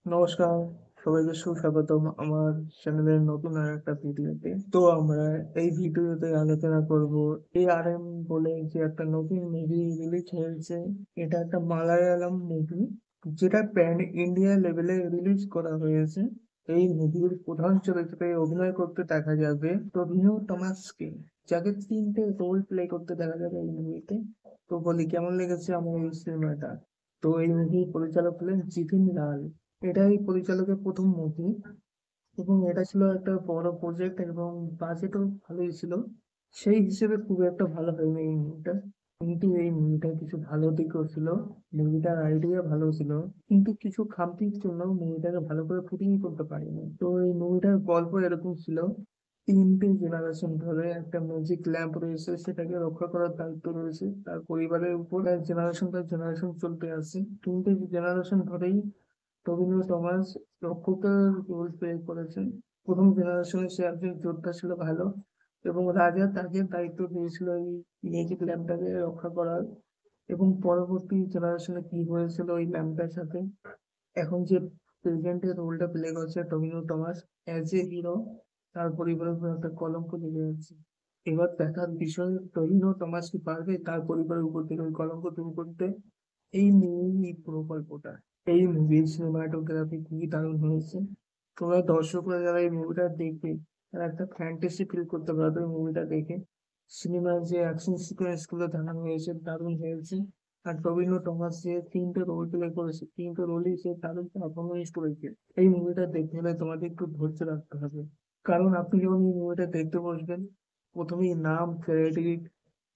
নমস্কার, সবাইকে সুস্বাগতম আমার চ্যানেলের নতুন আরেকটা ভিডিওতে। তো আমরা এই ভিডিওতে আলোচনা করব এআরএম বলে যে একটা নতুন মুভি রিলিজ হয়েছে। এটা একটা মালায়ালাম মুভি যেটা প্যান ইন্ডিয়া লেভেলে রিলিজ করা হয়েছে। এই মুভির প্রধান চরিত্রে অভিনয় করতে দেখা যাবে টবিনো টমাসকে, যাকে ৩ টে রোল প্লে করতে দেখা যাবে এই মুভিতে। তো বলি কেমন লেগেছে আমার এই সিনেমাটা। তো এই মুভির পরিচালক হলেন জিতিন লাল। এটাই পরিচালকের প্রথম মুভি এবং এটা ছিল একটা বড় প্রজেক্ট এবং বাজেটও ভালোই ছিল। সেই হিসেবে খুব একটা ভালো হয়নি এই মুভিটা, কিন্তু এই মুভিটার কিছু ভালো দিকও ছিল। মুভিটার আইডিয়া ভালো ছিল, কিন্তু কিছু খামতির জন্য মুভিটাকে ভালো করে ফুটিয়ে করতে পারিনি। তো এই মুভিটার গল্প এরকম ছিল: 3টে জেনারেশন ধরে একটা ম্যাজিক ল্যাম্প রয়েছে, সেটাকে রক্ষা করার দায়িত্ব রয়েছে তার পরিবারের উপর। জেনারেশন বাই জেনারেশন চলতে আসে, 3টে জেনারেশন ধরেই টবিনো টমাস রক্ষকের রোল প্লে করেছেন। প্রথম জেনারেশনে সে একজন যোদ্ধা ছিল ভালো, এবং রাজা তাকে দায়িত্ব দিয়েছিল এই ম্যাজিক ল্যাম্পটাকে রক্ষা করার। এবং পরবর্তী জেনারেশনে কি হয়েছিল ওই ল্যাম্পটার সাথে, এখন যে প্রেজেন্টের রোলটা প্লে করছে Tovino Thomas as a hero, তার পরিবারের উপর একটা কলঙ্ক লেগে যাচ্ছে। এবার দেখার বিষয় টবিনো টমাস কি পারবে তার পরিবারের উপর থেকে ওই কলঙ্ক দূর করতে। এই নিয়েই এই পুরো গল্পটা। এই মুভির সিনেমাটোগ্রাফি খুবই দারুণ হয়েছে। তোমরা দর্শকরা যারা এই মুভিটা দেখবে, তারা একটা ফ্যান্টাসি ফিল করতে পারবে এই মুভিটা দেখে। সিনেমার যে অ্যাকশন সিকোয়েন্স গুলো দেখানো হয়েছে দারুণ হয়েছে। আর টবিনো টমাস যে 3টে রোল প্লে করেছে, 3টে রোলই সে দারুণ পারফরমেন্স করেছে। এই মুভিটা দেখতে হলে তোমাদের একটু ধৈর্য রাখতে হবে, কারণ আপনি যখন এই মুভিটা দেখতে বসবেন, প্রথমেই নাম, ক্রেডিট,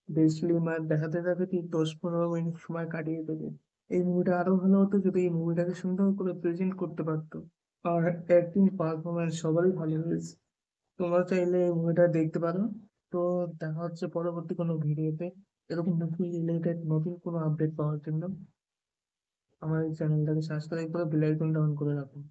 ডিসক্লেমার দেখাতে দেখাতে 10-15 মিনিট সময় কাটিয়ে দেবে। এই মুভিটা আরো ভালো হতো যদি এই মুভিটাকে সুন্দর করে প্রেজেন্ট করতে পারতো। আর অ্যাক্টিং পারফরমেন্স সবারই ভালো হয়েছে। তোমরা চাইলে এই মুভিটা দেখতে পারো। তো দেখা হচ্ছে পরবর্তী কোনো ভিডিওতে। এরকম মুভি রিলেটেড নতুন কোনো আপডেট পাওয়ার জন্য আমার এই চ্যানেলটাকে সাবস্ক্রাইব করে বেল আইকনটা অন করে রাখুন।